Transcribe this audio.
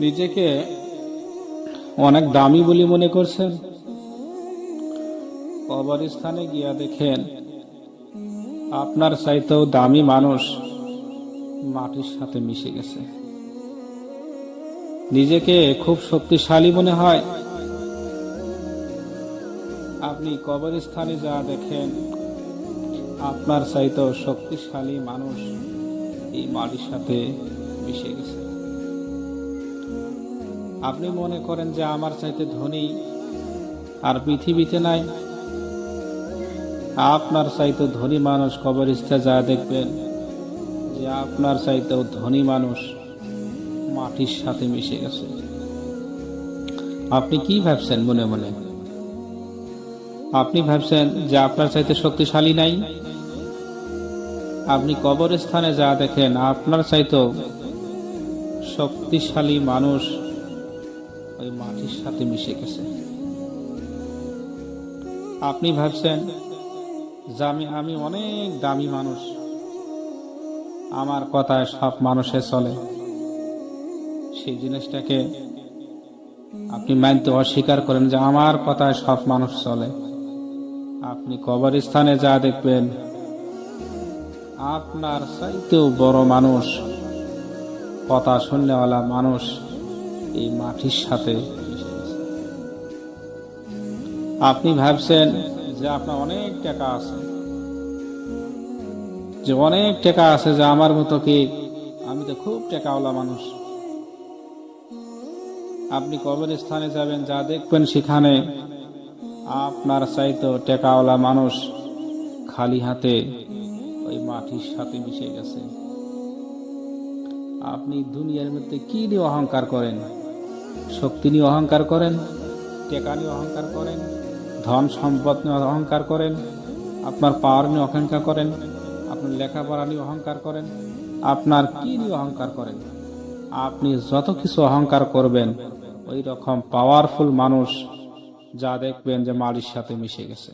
নিজেকে অনেক দামি বলে মনে করছেন, কবরস্থানে গিয়া দেখেন আপনার চাইতেও দামি মানুষ মাটির সাথে মিশে গেছে। নিজেকে খুব শক্তিশালী মনে হয়, আপনি কবরস্থানে যা দেখেন আপনার চাইতেও শক্তিশালী মানুষ এই মাটির সাথে মিশে গেছে। আপনি মনে করেন যে আমার চাইতে ধনী আর পৃথিবীতে নাই। আপনার চাইতে ধনী মানুষ কবরস্থানে যা দেখবেন যে আপনার চাইতেও ধনী মানুষ মাটির সাথে মিশে গেছে। আপনি কি ভাবছেন মনে মনে? আপনি ভাবছেন যে আপনার চাইতে শক্তিশালী নাই। আপনি কবরস্থানে যা দেখেন আপনার চাইতেও শক্তিশালী মানুষ ওই মাটির সাথে মিশে গেছে। আপনি ভাবছেন যে আমি অনেক দামি মানুষ, আমার কথায় সব মানুষে চলে। সেই জিনিসটাকে আপনি মানতে অস্বীকার করেন যে আমার কথায় সব মানুষ চলে। আপনি কবরস্থানে যা দেখবেন আপনার চাইতেও বড় মানুষ, কথা শুননেওয়ালা মানুষ এই মাটির সাথে মিশে গেছে। আপনি ভাবছেন যে আপনার অনেক টাকা আছে, যে অনেক টাকা আছে, যে আমার মতো কি, আমি তো খুব টাকাওয়ালা মানুষ। আপনি কবরস্থানে যাবেন, যা দেখবেন সেখানে আপনার চাইতো টাকাওয়ালা মানুষ খালি হাতে ওই মাটির সাথে মিশে গেছে। আপনি দুনিয়ার মধ্যে কি নিয়ে অহংকার করেন? শক্তি নিয়ে অহংকার করেন, টাকা নিয়ে অহংকার করেন, ধন সম্পদ নিয়ে অহংকার করেন, আপনার পাওয়ার নিয়ে অহংকার করেন, আপনার লেখাপড়া নিয়ে অহংকার করেন, আপনার কি নিয়ে অহংকার করেন? আপনি যত কিছু অহংকার করবেন ওই রকম পাওয়ারফুল মানুষ যা দেখবেন যে মাটির সাথে মিশে গেছে।